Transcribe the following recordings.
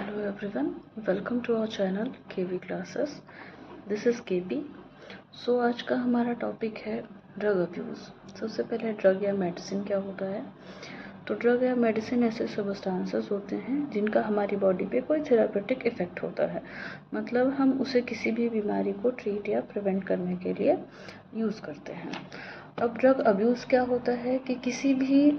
Hello everyone, welcome to our channel KV Classes. This is KB. So आज का हमारा topic है drug abuse. सबसे पहले ड्रग या मेडिसिन क्या होता है। तो ड्रग या मेडिसिन ऐसे सब्सटेंसेस होते हैं जिनका हमारी बॉडी पे कोई थेरापेटिक इफ़ेक्ट होता है, मतलब हम उसे किसी भी बीमारी को ट्रीट या प्रिवेंट करने के लिए यूज़ करते हैं। अब ड्रग अब्यूज़ क्या होता है कि किसी भी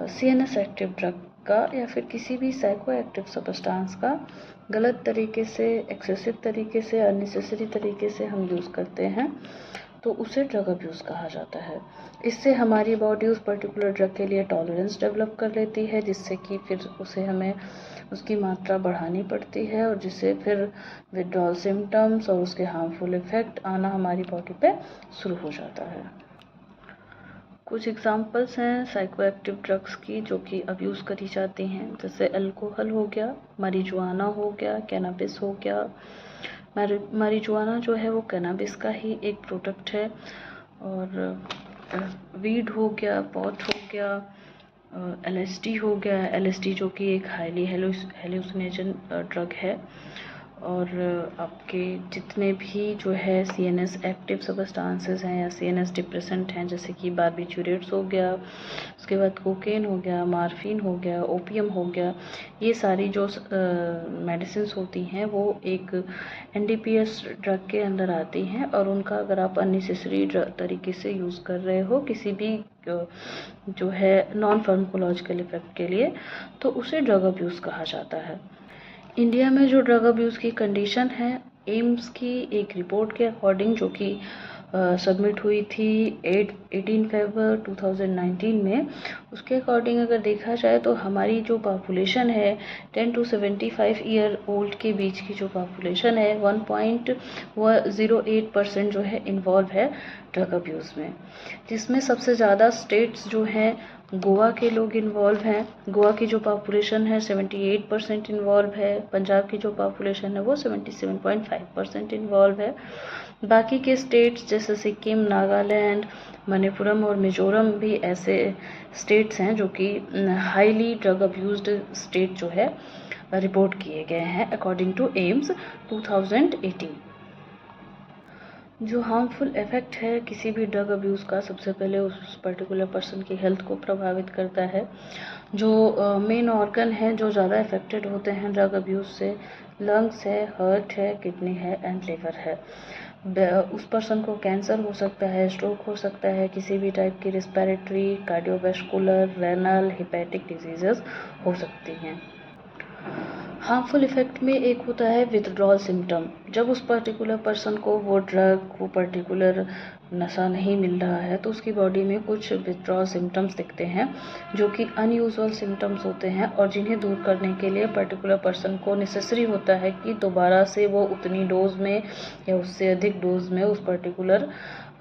CNS एक्टिव ड्रग का या फिर किसी भी साइको एक्टिव सब्सटेंस का गलत तरीके से, एक्सेसिव तरीके से, अननेसेसरी तरीके से हम यूज़ करते हैं तो उसे ड्रग अब्यूज़ कहा जाता है। इससे हमारी बॉडी उस पर्टिकुलर ड्रग के लिए टॉलरेंस डेवलप कर लेती है, जिससे कि फिर उसे हमें उसकी मात्रा बढ़ानी पड़ती है और जिससे फिर विथड्रॉल सिम्टम्स और उसके हार्मफुल इफ़ेक्ट आना हमारी बॉडी पे शुरू हो जाता है। कुछ एग्जांपल्स हैं साइको एक्टिव ड्रग्स की जो कि अब्यूज़ करी जाती हैं, जैसे अल्कोहल हो गया, marijuana हो गया, कैनाबिस हो गया। marijuana जो है वो कैनाबिस का ही एक प्रोडक्ट है, और वीड हो गया, पॉट हो गया, LSD हो गया। LSD जो कि एक हाईली हेलुसिनेजन ड्रग है। और आपके जितने भी जो है CNS एक्टिव सब्सटेंसेस हैं या CNS डिप्रेसेंट हैं, जैसे कि बार्बिट्यूरेट्स हो गया, उसके बाद कोकेन हो गया, मार्फिन हो गया, ओपियम हो गया, ये सारी जो मेडिसिन होती हैं वो एक NDPS ड्रग के अंदर आती हैं, और उनका अगर आप अननेसेसरी तरीके से यूज़ कर रहे हो किसी भी जो है नॉन फार्माकोलॉजिकल इफेक्ट के लिए, तो उसे ड्रग अब्यूज़ कहा जाता है। इंडिया में जो ड्रग अब्यूज़ की कंडीशन है, एम्स की एक रिपोर्ट के अकॉर्डिंग जो कि सबमिट हुई थी 18 फरवरी 2019 में, उसके अकॉर्डिंग अगर देखा जाए तो हमारी जो पॉपुलेशन है 10 to 75 ईयर ओल्ड के बीच की जो पॉपुलेशन है 1.08% जो है इन्वॉल्व है ड्रग अब्यूज़ में, जिसमें सबसे ज़्यादा स्टेट्स जो हैं गोवा के लोग इन्वॉल्व हैं। गोवा की जो पॉपुलेशन है 78% इन्वॉल्व है। पंजाब की जो पॉपुलेशन है वो 77.5% इन्वॉल्व है। बाकी के स्टेट्स जैसे सिक्किम, नागालैंड, मणिपुरम और मिजोरम भी ऐसे स्टेट्स हैं जो कि हाईली ड्रग अब्यूज्ड स्टेट जो है रिपोर्ट किए गए हैं अकॉर्डिंग टू एम्स 2018। जो हार्मफुल इफ़ेक्ट है किसी भी ड्रग अब्यूज़ का, सबसे पहले उस पर्टिकुलर पर्सन की हेल्थ को प्रभावित करता है। जो मेन ऑर्गन है जो ज़्यादा इफ़ेक्टेड होते हैं ड्रग अब्यूज़ से, लंग्स है, हार्ट है, किडनी है एंड लिवर है। उस पर्सन को कैंसर हो सकता है, स्ट्रोक हो सकता है, किसी भी टाइप की respiratory, cardiovascular, renal, hepatic diseases हो सकती हैं। हार्मफुल इफ़ेक्ट में एक होता है विथड्रॉल सिम्टम। जब उस पर्टिकुलर पर्सन को वो ड्रग, वो पर्टिकुलर नशा नहीं मिल रहा है तो उसकी बॉडी में कुछ विथड्रॉल सिम्टम्स दिखते हैं जो कि अनयूजुअल सिम्टम्स होते हैं, और जिन्हें दूर करने के लिए पर्टिकुलर पर्सन को नेसेसरी होता है कि दोबारा से वो उतनी डोज में या उससे अधिक डोज में उस पर्टिकुलर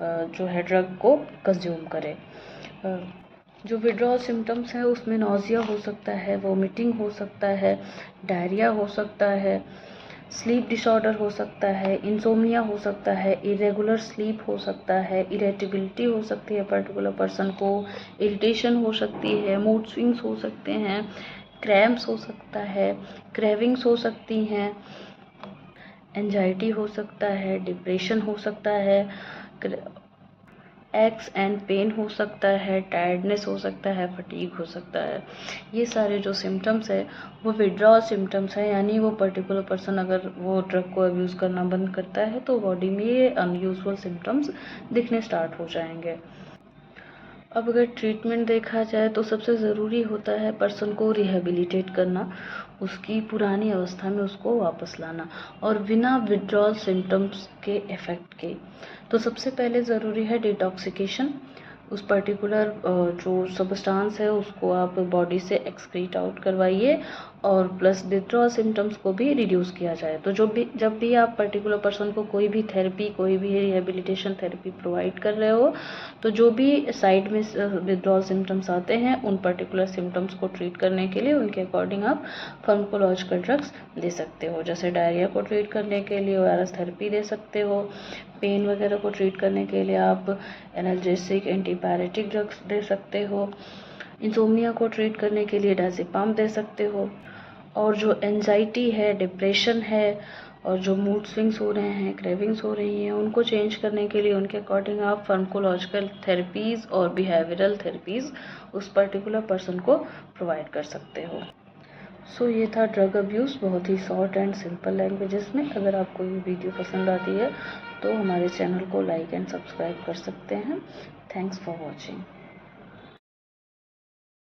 जो है ड्रग को कंज्यूम करे। जो विड्रॉल सिम्टम्स हैं उसमें नौजिया हो सकता है, वोमिटिंग हो सकता है, डायरिया हो सकता है, स्लीप डिसऑर्डर हो सकता है, इंसोम्निया हो सकता है, इरेगुलर स्लीप हो सकता है, इरिटेबिलिटी हो सकती है पर्टिकुलर पर्सन को, इरिटेशन हो सकती है, मूड स्विंग्स हो सकते हैं, क्रैम्प्स हो सकता है, क्रेविंग्स हो सकती हैं, एंजाइटी हो सकता है, डिप्रेशन हो सकता है, एक्स एंड पेन हो सकता है, टायर्डनेस हो सकता है, फटीग हो सकता है। ये सारे जो सिम्टम्स है वो विड्रॉल सिम्टम्स है, यानी वो पर्टिकुलर पर्सन अगर वो ड्रग को अब्यूज़ करना बंद करता है तो बॉडी में ये अनयूजुअल सिम्टम्स दिखने स्टार्ट हो जाएंगे। अब अगर ट्रीटमेंट देखा जाए तो सबसे ज़रूरी होता है पर्सन को रिहेबिलिटेट करना, उसकी पुरानी अवस्था में उसको वापस लाना, और बिना विड्रॉल सिम्टम्स के इफ़ेक्ट के। तो सबसे पहले ज़रूरी है डिटॉक्सिकेशन। उस पर्टिकुलर जो सब्सटेंस है उसको आप बॉडी से एक्सक्रीट आउट करवाइए, और प्लस विथड्रॉल सिम्टम्स को भी रिड्यूस किया जाए। तो जब भी आप पर्टिकुलर पर्सन को कोई भी थेरेपी, कोई भी रिहेबिलिटेशन थेरेपी प्रोवाइड कर रहे हो, तो जो भी साइड में विथड्रॉल सिम्टम्स आते हैं उन पर्टिकुलर सिम्टम्स को ट्रीट करने के लिए उनके अकॉर्डिंग आप फार्माकोलॉजिकल ड्रग्स दे सकते हो। जैसे डायरिया को ट्रीट करने के लिए ORS थेरेपी दे सकते हो, पेन वगैरह को ट्रीट करने के लिए आप एनाल्जेसिक, एंटीपायरेटिक ड्रग्स दे सकते हो, इंसोम्निया को ट्रीट करने के लिए डायज़ेपाम दे सकते हो, और जो एंजाइटी है, डिप्रेशन है और जो मूड स्विंग्स हो रहे हैं, क्रेविंग्स हो रही हैं, उनको चेंज करने के लिए उनके अकॉर्डिंग आप फार्माकोलॉजिकल थेरेपीज़ और बिहेवियरल थेरेपीज़ उस पर्टिकुलर पर्सन को प्रोवाइड कर सकते हो। सो ये था ड्रग अब्यूज़, बहुत ही शॉर्ट एंड सिंपल लैंग्वेजेस में। अगर आपको ये वीडियो पसंद आती है तो हमारे चैनल को लाइक एंड सब्सक्राइब कर सकते हैं। Thanks for watching.